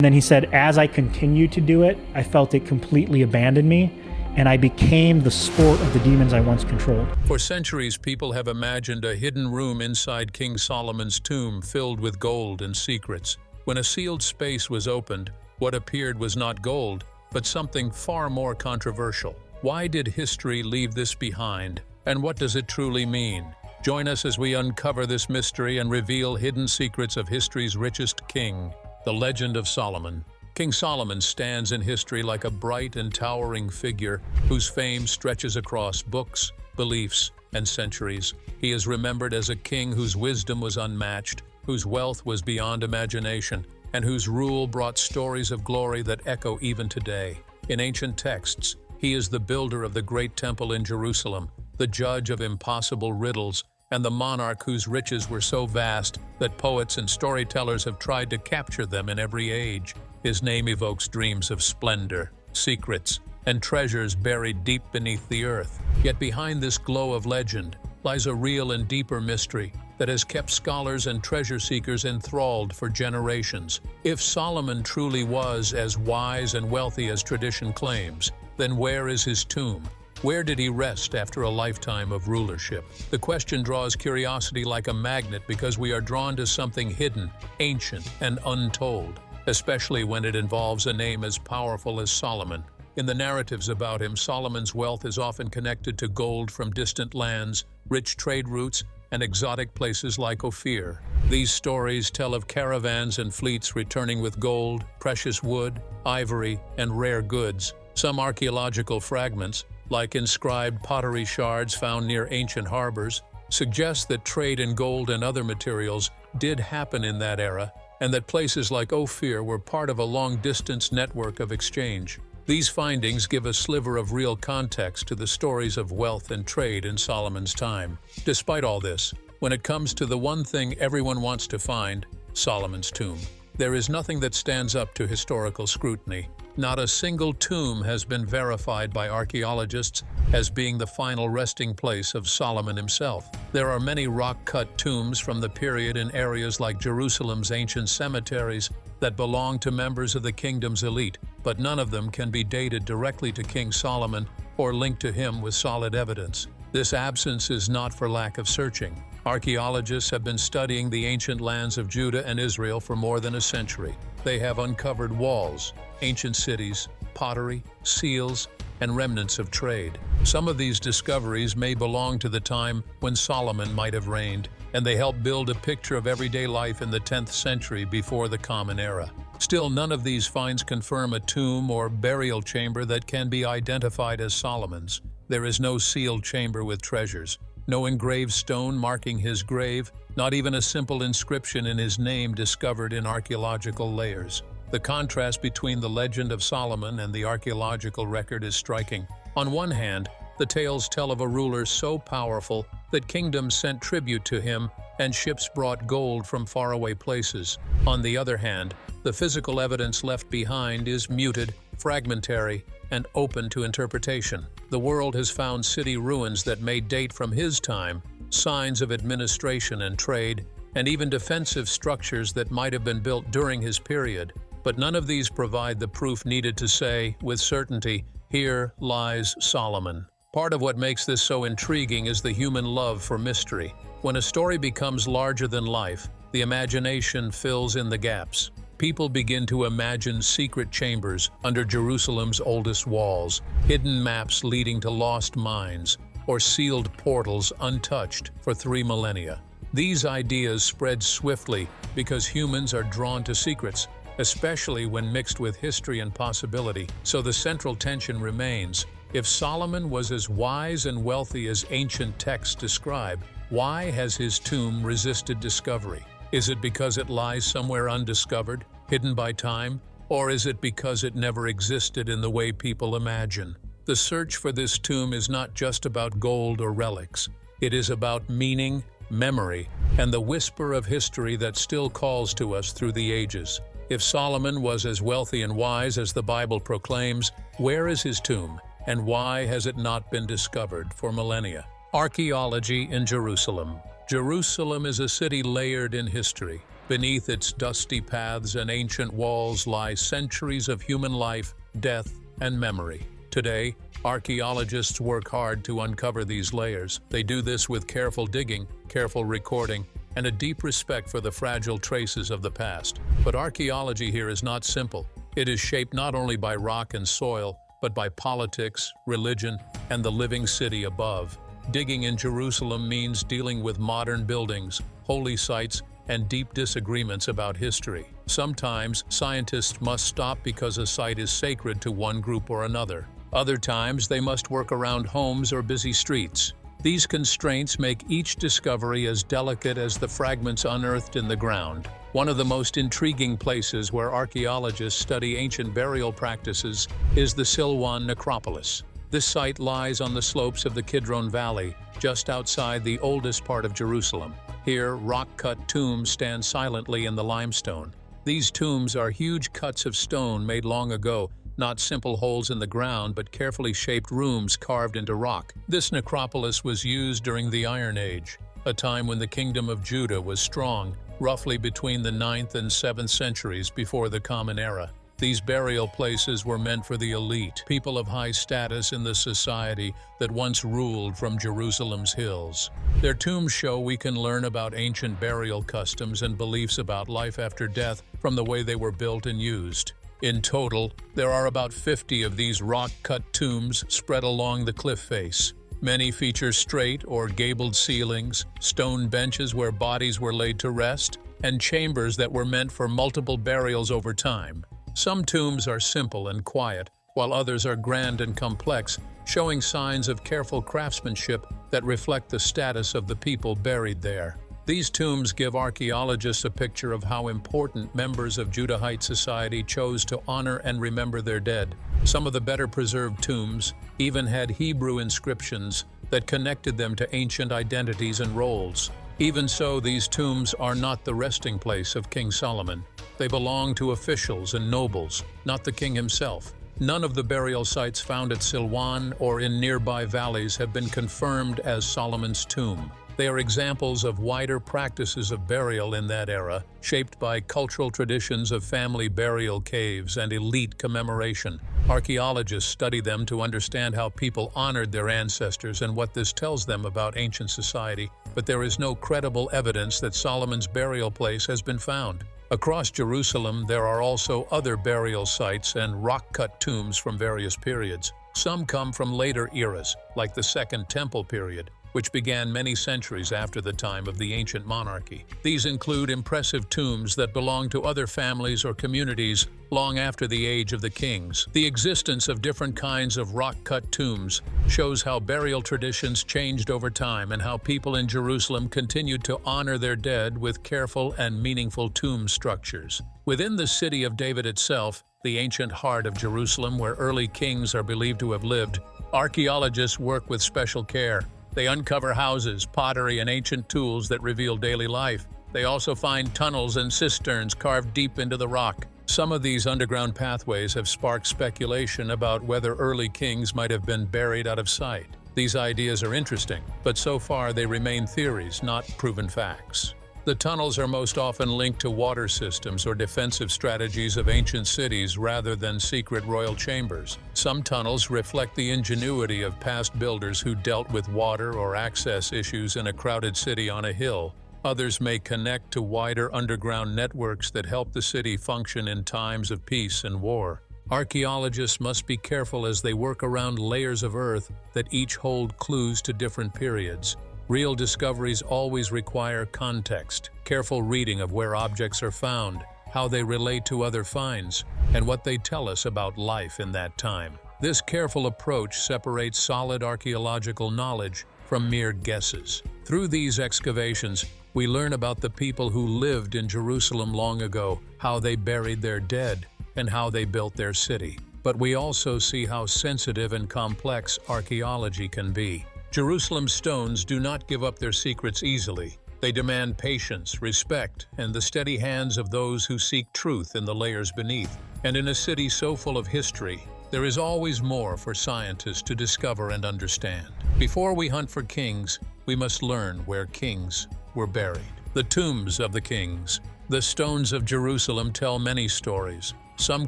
And then he said, as I continued to do it, I felt it completely abandoned me, and I became the sport of the demons I once controlled. For centuries, people have imagined a hidden room inside King Solomon's tomb filled with gold and secrets. When a sealed space was opened, what appeared was not gold, but something far more controversial. Why did history leave this behind, and what does it truly mean? Join us as we uncover this mystery and reveal hidden secrets of history's richest king. The legend of Solomon. King Solomon stands in history like a bright and towering figure whose fame stretches across books, beliefs, and centuries. He is remembered as a king whose wisdom was unmatched, whose wealth was beyond imagination, and whose rule brought stories of glory that echo even today. In ancient texts, he is the builder of the great temple in Jerusalem, the judge of impossible riddles, and the monarch whose riches were so vast that poets and storytellers have tried to capture them in every age. His name evokes dreams of splendor, secrets, and treasures buried deep beneath the earth. Yet behind this glow of legend lies a real and deeper mystery that has kept scholars and treasure seekers enthralled for generations. If Solomon truly was as wise and wealthy as tradition claims, then where is his tomb? Where did he rest after a lifetime of rulership? The question draws curiosity like a magnet because we are drawn to something hidden, ancient, and untold, especially when it involves a name as powerful as Solomon. In the narratives about him, Solomon's wealth is often connected to gold from distant lands, rich trade routes, and exotic places like Ophir. These stories tell of caravans and fleets returning with gold, precious wood, ivory, and rare goods. Some archaeological fragments, like inscribed pottery shards found near ancient harbors, suggest that trade in gold and other materials did happen in that era, and that places like Ophir were part of a long-distance network of exchange. These findings give a sliver of real context to the stories of wealth and trade in Solomon's time. Despite all this, when it comes to the one thing everyone wants to find, Solomon's tomb, there is nothing that stands up to historical scrutiny. Not a single tomb has been verified by archaeologists as being the final resting place of Solomon himself. There are many rock-cut tombs from the period in areas like Jerusalem's ancient cemeteries that belong to members of the kingdom's elite, but none of them can be dated directly to King Solomon or linked to him with solid evidence. This absence is not for lack of searching. Archaeologists have been studying the ancient lands of Judah and Israel for more than a century. They have uncovered walls, ancient cities, pottery, seals, and remnants of trade. Some of these discoveries may belong to the time when Solomon might have reigned, and they help build a picture of everyday life in the 10th century before the Common Era. Still, none of these finds confirm a tomb or burial chamber that can be identified as Solomon's. There is no sealed chamber with treasures, no engraved stone marking his grave, not even a simple inscription in his name discovered in archaeological layers. The contrast between the legend of Solomon and the archaeological record is striking. On one hand, the tales tell of a ruler so powerful that kingdoms sent tribute to him and ships brought gold from faraway places. On the other hand, the physical evidence left behind is muted, fragmentary, and open to interpretation. The world has found city ruins that may date from his time, signs of administration and trade, and even defensive structures that might have been built during his period. But none of these provide the proof needed to say, with certainty, here lies Solomon. Part of what makes this so intriguing is the human love for mystery. When a story becomes larger than life, the imagination fills in the gaps. People begin to imagine secret chambers under Jerusalem's oldest walls, hidden maps leading to lost mines, or sealed portals untouched for 3 millennia. These ideas spread swiftly because humans are drawn to secrets, especially when mixed with history and possibility. So the central tension remains. If Solomon was as wise and wealthy as ancient texts describe, why has his tomb resisted discovery? Is it because it lies somewhere undiscovered, hidden by time? Or is it because it never existed in the way people imagine? The search for this tomb is not just about gold or relics. It is about meaning, memory, and the whisper of history that still calls to us through the ages. If Solomon was as wealthy and wise as the Bible proclaims, where is his tomb, and why has it not been discovered for millennia? Archaeology in Jerusalem. Jerusalem is a city layered in history. Beneath its dusty paths and ancient walls lie centuries of human life, death, and memory. Today, archaeologists work hard to uncover these layers. They do this with careful digging, careful recording, and a deep respect for the fragile traces of the past. But archaeology here is not simple. It is shaped not only by rock and soil, but by politics, religion, and the living city above. Digging in Jerusalem means dealing with modern buildings, holy sites, and deep disagreements about history. Sometimes, scientists must stop because a site is sacred to one group or another. Other times, they must work around homes or busy streets. These constraints make each discovery as delicate as the fragments unearthed in the ground. One of the most intriguing places where archaeologists study ancient burial practices is the Silwan necropolis. This site lies on the slopes of the Kidron Valley, just outside the oldest part of Jerusalem. Here, rock-cut tombs stand silently in the limestone. These tombs are huge cuts of stone made long ago, not simple holes in the ground, but carefully shaped rooms carved into rock. This necropolis was used during the Iron Age, a time when the kingdom of Judah was strong, roughly between the 9th and 7th centuries before the Common Era. These burial places were meant for the elite, people of high status in the society that once ruled from Jerusalem's hills. Their tombs show we can learn about ancient burial customs and beliefs about life after death from the way they were built and used. In total, there are about 50 of these rock-cut tombs spread along the cliff face. Many feature straight or gabled ceilings, stone benches where bodies were laid to rest, and chambers that were meant for multiple burials over time. Some tombs are simple and quiet, while others are grand and complex, showing signs of careful craftsmanship that reflect the status of the people buried there. These tombs give archaeologists a picture of how important members of Judahite society chose to honor and remember their dead. Some of the better preserved tombs even had Hebrew inscriptions that connected them to ancient identities and roles. Even so, these tombs are not the resting place of King Solomon. They belong to officials and nobles, not the king himself. None of the burial sites found at Silwan or in nearby valleys have been confirmed as Solomon's tomb. They are examples of wider practices of burial in that era, shaped by cultural traditions of family burial caves and elite commemoration. Archaeologists study them to understand how people honored their ancestors and what this tells them about ancient society, but there is no credible evidence that Solomon's burial place has been found. Across Jerusalem, there are also other burial sites and rock-cut tombs from various periods. Some come from later eras, like the Second Temple period, which began many centuries after the time of the ancient monarchy. These include impressive tombs that belong to other families or communities long after the age of the kings. The existence of different kinds of rock-cut tombs shows how burial traditions changed over time and how people in Jerusalem continued to honor their dead with careful and meaningful tomb structures. Within the city of David itself, the ancient heart of Jerusalem where early kings are believed to have lived, archaeologists work with special care. They uncover houses, pottery, and ancient tools that reveal daily life. They also find tunnels and cisterns carved deep into the rock. Some of these underground pathways have sparked speculation about whether early kings might have been buried out of sight. These ideas are interesting, but so far they remain theories, not proven facts. The tunnels are most often linked to water systems or defensive strategies of ancient cities rather than secret royal chambers. Some tunnels reflect the ingenuity of past builders who dealt with water or access issues in a crowded city on a hill. Others may connect to wider underground networks that help the city function in times of peace and war. Archaeologists must be careful as they work around layers of earth that each hold clues to different periods. Real discoveries always require context, careful reading of where objects are found, how they relate to other finds, and what they tell us about life in that time. This careful approach separates solid archaeological knowledge from mere guesses. Through these excavations, we learn about the people who lived in Jerusalem long ago, how they buried their dead, and how they built their city. But we also see how sensitive and complex archaeology can be. Jerusalem's stones do not give up their secrets easily. They demand patience, respect, and the steady hands of those who seek truth in the layers beneath. And in a city so full of history, there is always more for scientists to discover and understand. Before we hunt for kings, we must learn where kings were buried. The tombs of the kings. The stones of Jerusalem tell many stories, some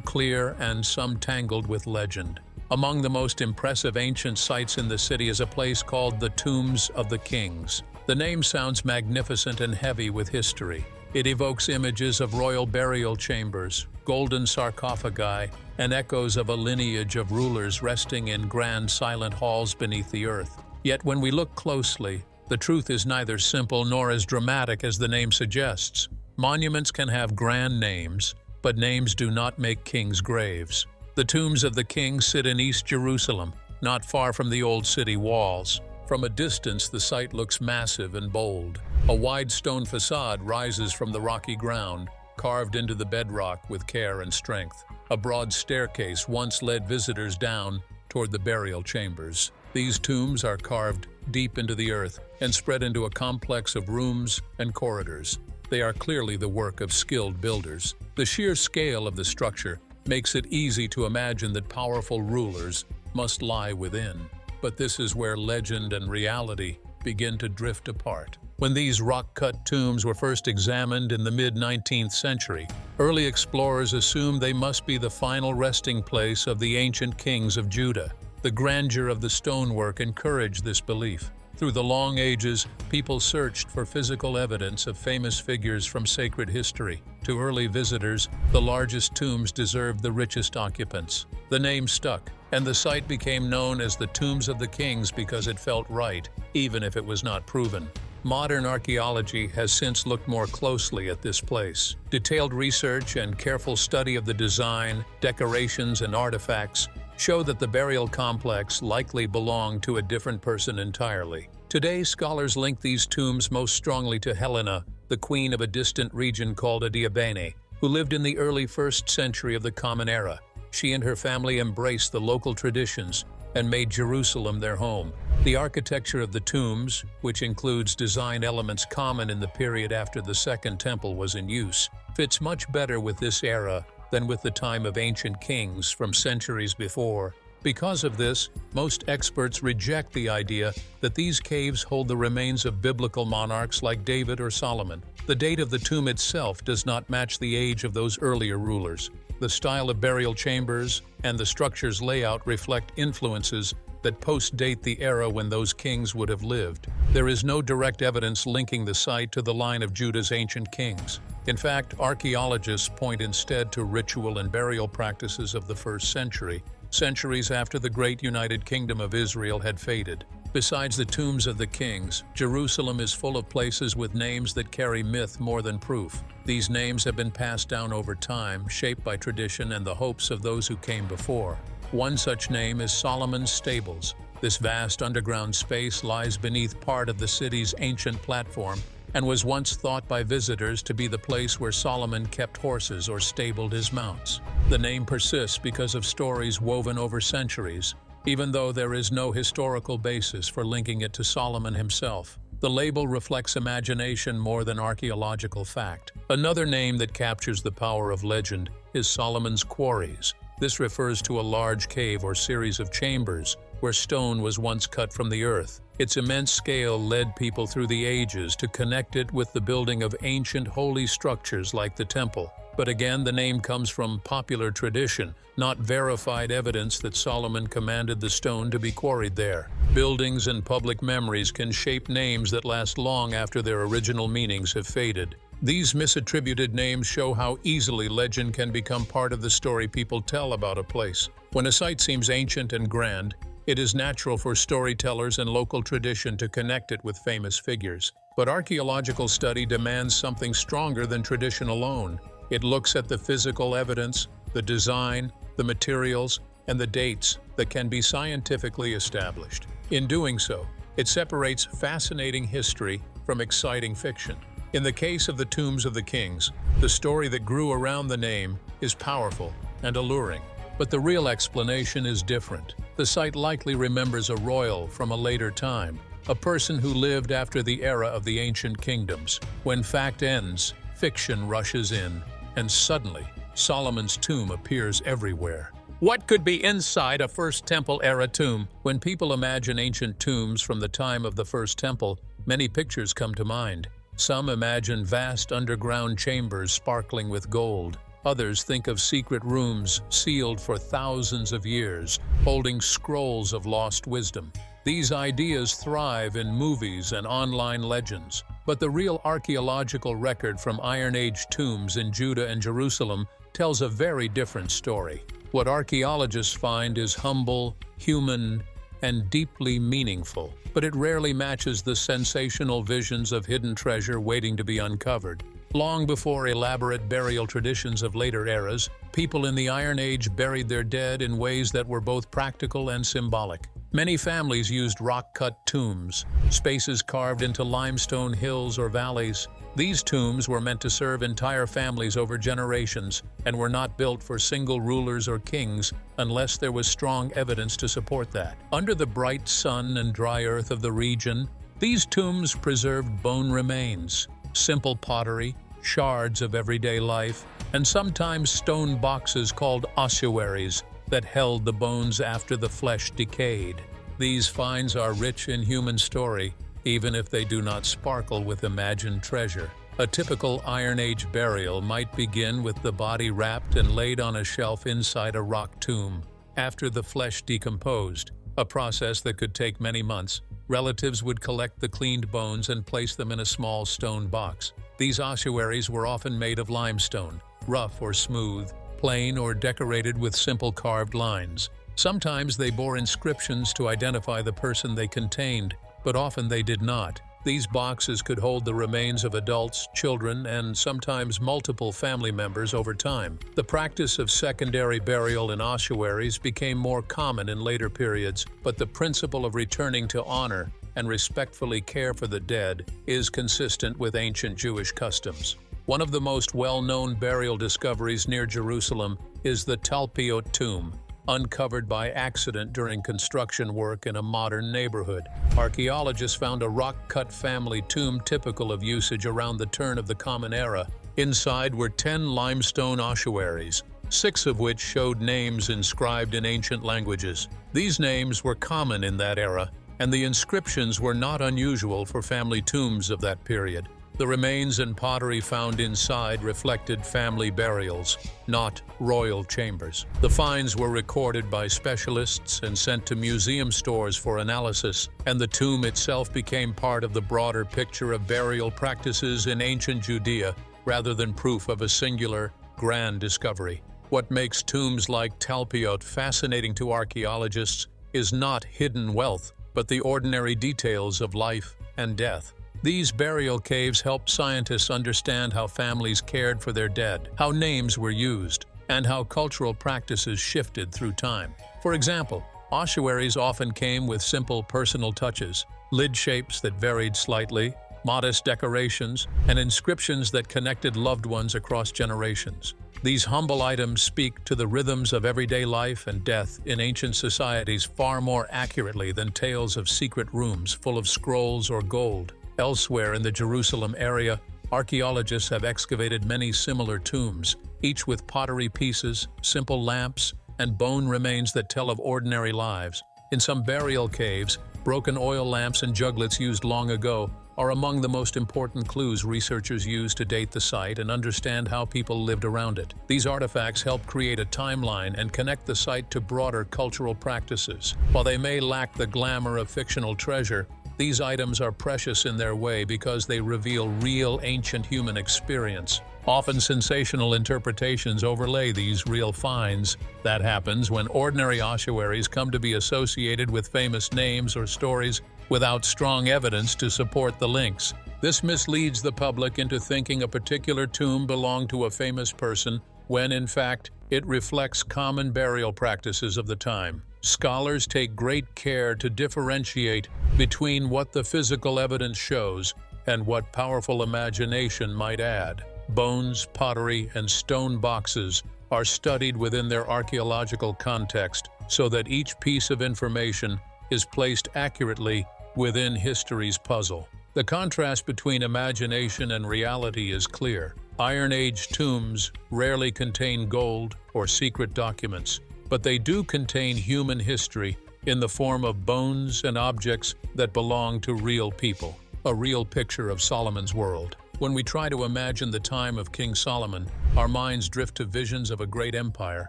clear and some tangled with legend. Among the most impressive ancient sites in the city is a place called the Tombs of the Kings. The name sounds magnificent and heavy with history. It evokes images of royal burial chambers, golden sarcophagi, and echoes of a lineage of rulers resting in grand silent halls beneath the earth. Yet when we look closely, the truth is neither simple nor as dramatic as the name suggests. Monuments can have grand names, but names do not make kings' graves. The tombs of the kings sit in East Jerusalem, not far from the old city walls. From a distance, the site looks massive and bold. A wide stone facade rises from the rocky ground, carved into the bedrock with care and strength. A broad staircase once led visitors down toward the burial chambers. These tombs are carved deep into the earth and spread into a complex of rooms and corridors. They are clearly the work of skilled builders. The sheer scale of the structure makes it easy to imagine that powerful rulers must lie within. But this is where legend and reality begin to drift apart. When these rock-cut tombs were first examined in the mid-19th century, early explorers assumed they must be the final resting place of the ancient kings of Judah. The grandeur of the stonework encouraged this belief. Through the long ages, people searched for physical evidence of famous figures from sacred history. To early visitors, the largest tombs deserved the richest occupants. The name stuck, and the site became known as the Tombs of the Kings because it felt right, even if it was not proven. Modern archaeology has since looked more closely at this place. Detailed research and careful study of the design, decorations, and artifacts show that the burial complex likely belonged to a different person entirely. Today, scholars link these tombs most strongly to Helena, the queen of a distant region called Adiabene, who lived in the early 1st century of the Common Era. She and her family embraced the local traditions and made Jerusalem their home. The architecture of the tombs, which includes design elements common in the period after the Second Temple was in use, fits much better with this era than with the time of ancient kings from centuries before. Because of this, most experts reject the idea that these caves hold the remains of biblical monarchs like David or Solomon. The date of the tomb itself does not match the age of those earlier rulers. The style of burial chambers and the structure's layout reflect influences that post-date the era when those kings would have lived. There is no direct evidence linking the site to the line of Judah's ancient kings. In fact, archaeologists point instead to ritual and burial practices of the 1st century, centuries after the great United Kingdom of Israel had faded. Besides the tombs of the kings, Jerusalem is full of places with names that carry myth more than proof. These names have been passed down over time, shaped by tradition and the hopes of those who came before. One such name is Solomon's Stables. This vast underground space lies beneath part of the city's ancient platform and was once thought by visitors to be the place where Solomon kept horses or stabled his mounts. The name persists because of stories woven over centuries, even though there is no historical basis for linking it to Solomon himself. The label reflects imagination more than archaeological fact. Another name that captures the power of legend is Solomon's Quarries. This refers to a large cave or series of chambers where stone was once cut from the earth. Its immense scale led people through the ages to connect it with the building of ancient holy structures like the temple. But again, the name comes from popular tradition, not verified evidence that Solomon commanded the stone to be quarried there. Buildings and public memories can shape names that last long after their original meanings have faded. These misattributed names show how easily legend can become part of the story people tell about a place. When a site seems ancient and grand, it is natural for storytellers and local tradition to connect it with famous figures. But archaeological study demands something stronger than tradition alone. It looks at the physical evidence, the design, the materials, and the dates that can be scientifically established. In doing so, it separates fascinating history from exciting fiction. In the case of the Tombs of the Kings, the story that grew around the name is powerful and alluring. But the real explanation is different. The site likely remembers a royal from a later time, a person who lived after the era of the ancient kingdoms. When fact ends, fiction rushes in, and suddenly, Solomon's tomb appears everywhere. What could be inside a First Temple-era tomb? When people imagine ancient tombs from the time of the First Temple, many pictures come to mind. Some imagine vast underground chambers sparkling with gold. Others think of secret rooms sealed for thousands of years, holding scrolls of lost wisdom. These ideas thrive in movies and online legends, but the real archaeological record from Iron Age tombs in Judah and Jerusalem tells a very different story. What archaeologists find is humble, human, and deeply meaningful, but it rarely matches the sensational visions of hidden treasure waiting to be uncovered. Long before elaborate burial traditions of later eras, people in the Iron Age buried their dead in ways that were both practical and symbolic. Many families used rock-cut tombs, spaces carved into limestone hills or valleys. These tombs were meant to serve entire families over generations and were not built for single rulers or kings unless there was strong evidence to support that. Under the bright sun and dry earth of the region, these tombs preserved bone remains, simple pottery, shards of everyday life, and sometimes stone boxes called ossuaries that held the bones after the flesh decayed. These finds are rich in human story, even if they do not sparkle with imagined treasure. A typical Iron Age burial might begin with the body wrapped and laid on a shelf inside a rock tomb. After the flesh decomposed, a process that could take many months, relatives would collect the cleaned bones and place them in a small stone box. These ossuaries were often made of limestone, rough or smooth, plain or decorated with simple carved lines. Sometimes they bore inscriptions to identify the person they contained, but often they did not. These boxes could hold the remains of adults, children, and sometimes multiple family members over time. The practice of secondary burial in ossuaries became more common in later periods, but the principle of returning to honor and respectfully care for the dead is consistent with ancient Jewish customs. One of the most well-known burial discoveries near Jerusalem is the Talpiot tomb, uncovered by accident during construction work in a modern neighborhood. Archaeologists found a rock-cut family tomb typical of usage around the turn of the Common Era. Inside were 10 limestone ossuaries, 6 of which showed names inscribed in ancient languages. These names were common in that era, and the inscriptions were not unusual for family tombs of that period. The remains and pottery found inside reflected family burials, not royal chambers. The finds were recorded by specialists and sent to museum stores for analysis, and the tomb itself became part of the broader picture of burial practices in ancient Judea rather than proof of a singular, grand discovery. What makes tombs like Talpiot fascinating to archaeologists is not hidden wealth, but the ordinary details of life and death. These burial caves help scientists understand how families cared for their dead, how names were used, and how cultural practices shifted through time. For example, ossuaries often came with simple personal touches, lid shapes that varied slightly, modest decorations, and inscriptions that connected loved ones across generations. These humble items speak to the rhythms of everyday life and death in ancient societies far more accurately than tales of secret rooms full of scrolls or gold. Elsewhere in the Jerusalem area, archaeologists have excavated many similar tombs, each with pottery pieces, simple lamps, and bone remains that tell of ordinary lives. In some burial caves, broken oil lamps and juglets used long ago are among the most important clues researchers use to date the site and understand how people lived around it. These artifacts help create a timeline and connect the site to broader cultural practices. While they may lack the glamour of fictional treasure, these items are precious in their way because they reveal real ancient human experience. Often sensational interpretations overlay these real finds. That happens when ordinary ossuaries come to be associated with famous names or stories without strong evidence to support the links. This misleads the public into thinking a particular tomb belonged to a famous person, when in fact it reflects common burial practices of the time. Scholars take great care to differentiate between what the physical evidence shows and what powerful imagination might add. Bones, pottery, and stone boxes are studied within their archaeological context so that each piece of information is placed accurately within history's puzzle. The contrast between imagination and reality is clear. Iron Age tombs rarely contain gold or secret documents, but they do contain human history in the form of bones and objects that belong to real people. a real picture of Solomon's world. When we try to imagine the time of King Solomon, our minds drift to visions of a great empire,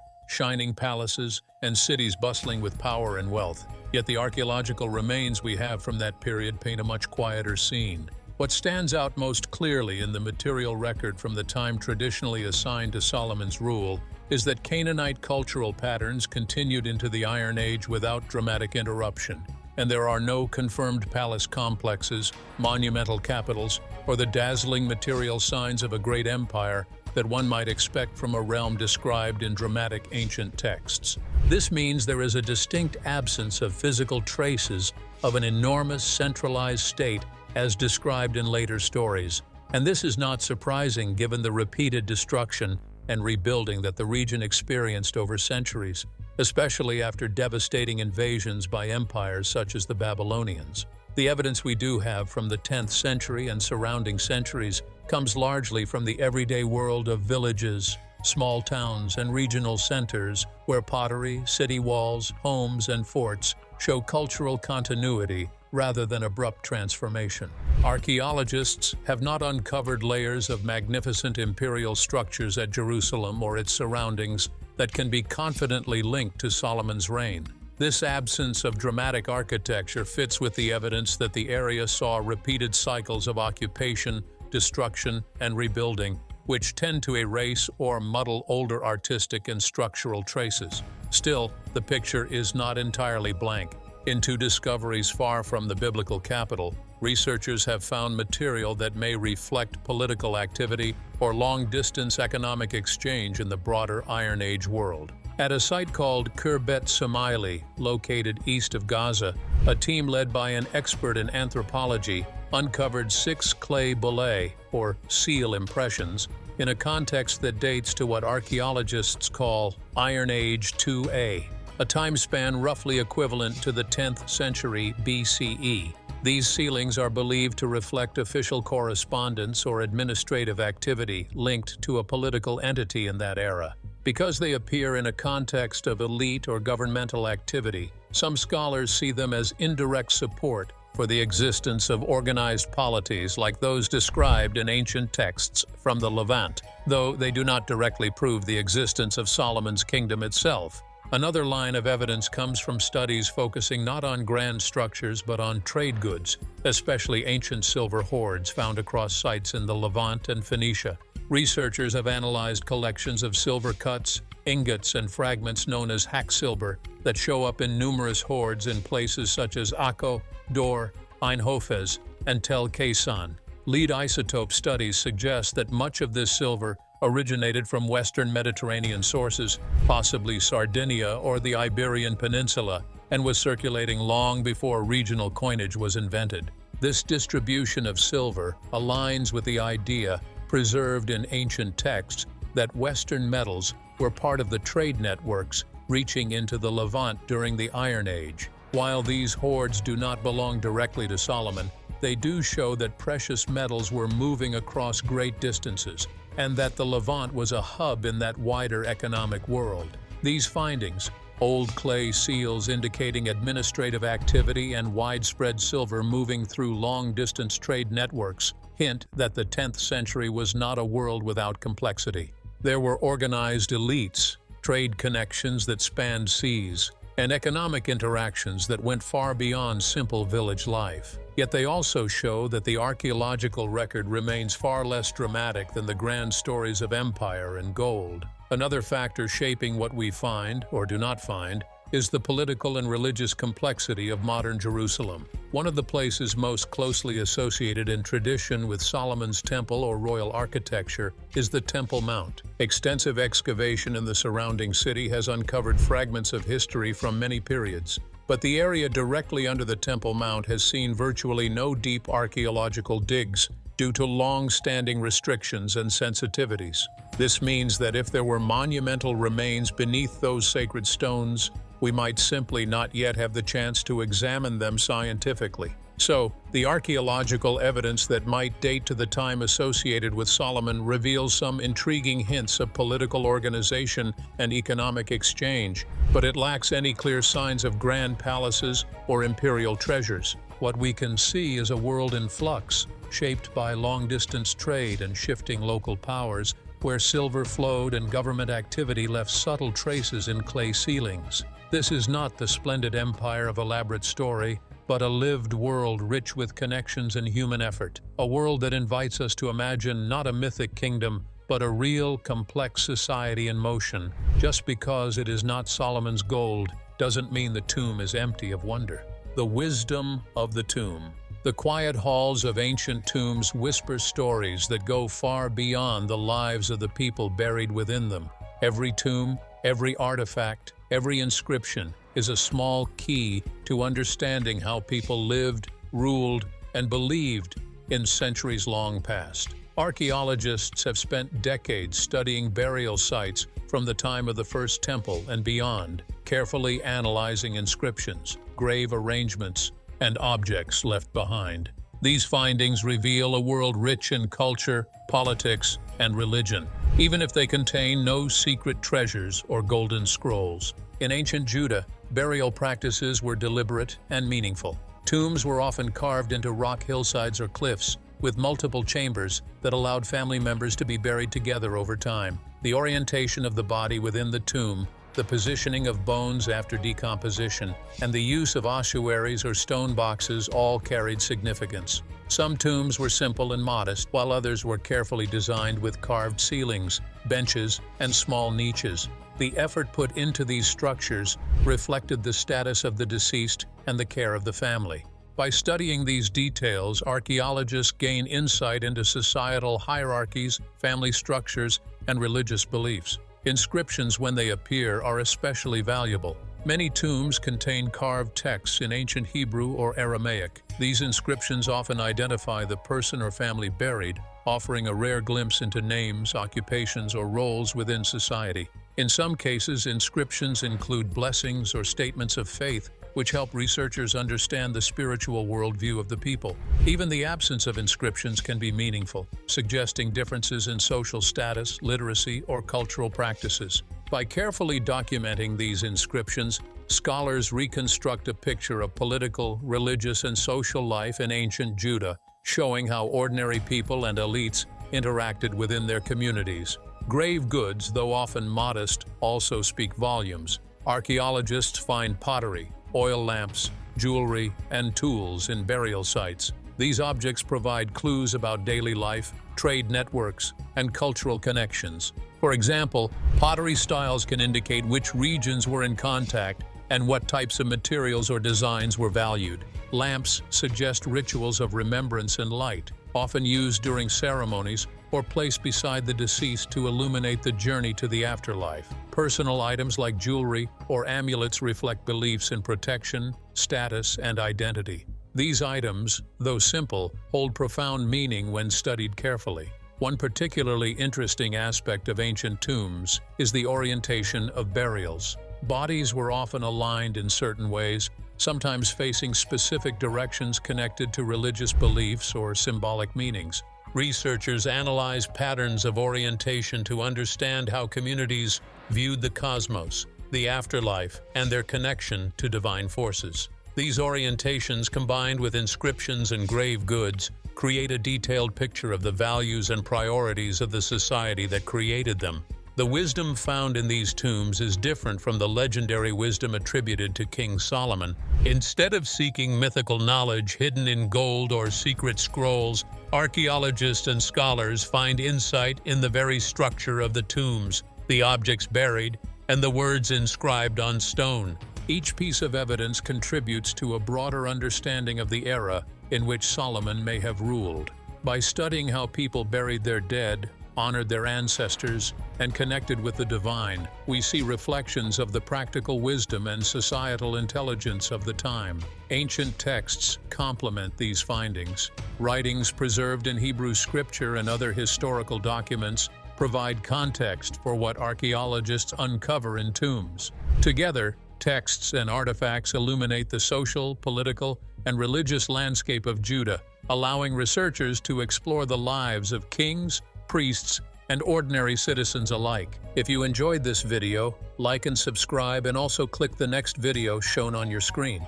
shining palaces, and cities bustling with power and wealth. Yet the archaeological remains we have from that period paint a much quieter scene. What stands out most clearly in the material record from the time traditionally assigned to Solomon's rule is that Canaanite cultural patterns continued into the Iron Age without dramatic interruption, and there are no confirmed palace complexes, monumental capitals, or the dazzling material signs of a great empire that one might expect from a realm described in dramatic ancient texts. This means there is a distinct absence of physical traces of an enormous centralized state as described in later stories. And this is not surprising given the repeated destruction and rebuilding that the region experienced over centuries, especially after devastating invasions by empires such as the Babylonians. The evidence we do have from the 10th century and surrounding centuries comes largely from the everyday world of villages, small towns, and regional centers where pottery, city walls, homes, and forts show cultural continuity rather than abrupt transformation. Archaeologists have not uncovered layers of magnificent imperial structures at Jerusalem or its surroundings that can be confidently linked to Solomon's reign. This absence of dramatic architecture fits with the evidence that the area saw repeated cycles of occupation, destruction, and rebuilding, which tend to erase or muddle older artistic and structural traces. Still, the picture is not entirely blank. In two discoveries far from the biblical capital, researchers have found material that may reflect political activity or long-distance economic exchange in the broader Iron Age world. At a site called Khirbet Sumaili, located east of Gaza, a team led by an expert in anthropology uncovered 6 clay bullae, or seal impressions, in a context that dates to what archaeologists call Iron Age 2A, a time span roughly equivalent to the 10th century BCE. These sealings are believed to reflect official correspondence or administrative activity linked to a political entity in that era. Because they appear in a context of elite or governmental activity, some scholars see them as indirect support for the existence of organized polities like those described in ancient texts from the Levant, though they do not directly prove the existence of Solomon's kingdom itself. Another line of evidence comes from studies focusing not on grand structures but on trade goods, especially ancient silver hoards found across sites in the Levant and Phoenicia. Researchers have analyzed collections of silver cuts, ingots, and fragments known as hack silver that show up in numerous hoards in places such as Akko, Dor, Ein Hofez, and Tel Kaysan. Lead isotope studies suggest that much of this silver originated from Western Mediterranean sources, possibly Sardinia or the Iberian Peninsula, and was circulating long before regional coinage was invented. This distribution of silver aligns with the idea, preserved in ancient texts, that Western metals were part of the trade networks reaching into the Levant during the Iron Age. While these hoards do not belong directly to Solomon, they do show that precious metals were moving across great distances, and that the Levant was a hub in that wider economic world. These findings, old clay seals indicating administrative activity and widespread silver moving through long-distance trade networks, hint that the 10th century was not a world without complexity. There were organized elites, trade connections that spanned seas, and economic interactions that went far beyond simple village life. Yet they also show that the archaeological record remains far less dramatic than the grand stories of empire and gold. Another factor shaping what we find, or do not find, is the political and religious complexity of modern Jerusalem. One of the places most closely associated in tradition with Solomon's temple or royal architecture is the Temple Mount. Extensive excavation in the surrounding city has uncovered fragments of history from many periods, but the area directly under the Temple Mount has seen virtually no deep archaeological digs due to long-standing restrictions and sensitivities. This means that if there were monumental remains beneath those sacred stones, we might simply not yet have the chance to examine them scientifically. So, the archaeological evidence that might date to the time associated with Solomon reveals some intriguing hints of political organization and economic exchange, but it lacks any clear signs of grand palaces or imperial treasures. What we can see is a world in flux, shaped by long-distance trade and shifting local powers, where silver flowed and government activity left subtle traces in clay ceilings. This is not the splendid empire of elaborate story, but a lived world rich with connections and human effort. A world that invites us to imagine not a mythic kingdom, but a real, complex society in motion. Just because it is not Solomon's gold doesn't mean the tomb is empty of wonder. The wisdom of the tomb. The quiet halls of ancient tombs whisper stories that go far beyond the lives of the people buried within them. Every tomb, every artifact, every inscription is a small key to understanding how people lived, ruled, and believed in centuries long past. Archaeologists have spent decades studying burial sites from the time of the First Temple and beyond, carefully analyzing inscriptions, grave arrangements, and objects left behind. These findings reveal a world rich in culture, politics, and religion, even if they contain no secret treasures or golden scrolls. In ancient Judah, burial practices were deliberate and meaningful. Tombs were often carved into rock hillsides or cliffs, with multiple chambers that allowed family members to be buried together over time. The orientation of the body within the tomb, the positioning of bones after decomposition, and the use of ossuaries or stone boxes all carried significance. Some tombs were simple and modest, while others were carefully designed with carved ceilings, benches, and small niches. The effort put into these structures reflected the status of the deceased and the care of the family. By studying these details, archaeologists gain insight into societal hierarchies, family structures, and religious beliefs. Inscriptions, when they appear, are especially valuable. Many tombs contain carved texts in ancient Hebrew or Aramaic. These inscriptions often identify the person or family buried, offering a rare glimpse into names, occupations, or roles within society. In some cases, inscriptions include blessings or statements of faith, which help researchers understand the spiritual worldview of the people. Even the absence of inscriptions can be meaningful, suggesting differences in social status, literacy, or cultural practices. By carefully documenting these inscriptions, scholars reconstruct a picture of political, religious, and social life in ancient Judah, showing how ordinary people and elites interacted within their communities. Grave goods, though often modest, also speak volumes. Archaeologists find pottery, oil lamps, jewelry, and tools in burial sites. These objects provide clues about daily life, trade networks, and cultural connections. For example, pottery styles can indicate which regions were in contact and what types of materials or designs were valued. Lamps suggest rituals of remembrance and light, often used during ceremonies or placed beside the deceased to illuminate the journey to the afterlife. Personal items like jewelry or amulets reflect beliefs in protection, status, and identity. These items, though simple, hold profound meaning when studied carefully. One particularly interesting aspect of ancient tombs is the orientation of burials. Bodies were often aligned in certain ways, sometimes facing specific directions connected to religious beliefs or symbolic meanings. Researchers analyze patterns of orientation to understand how communities viewed the cosmos, the afterlife, and their connection to divine forces. These orientations, combined with inscriptions and grave goods, create a detailed picture of the values and priorities of the society that created them. The wisdom found in these tombs is different from the legendary wisdom attributed to King Solomon. Instead of seeking mythical knowledge hidden in gold or secret scrolls, archaeologists and scholars find insight in the very structure of the tombs, the objects buried, and the words inscribed on stone. Each piece of evidence contributes to a broader understanding of the era in which Solomon may have ruled. By studying how people buried their dead, honored their ancestors, and connected with the divine, we see reflections of the practical wisdom and societal intelligence of the time. Ancient texts complement these findings. Writings preserved in Hebrew scripture and other historical documents provide context for what archaeologists uncover in tombs. Together, texts and artifacts illuminate the social, political, and religious landscape of Judah, allowing researchers to explore the lives of kings, priests, and ordinary citizens alike. If you enjoyed this video, like and subscribe, and also click the next video shown on your screen.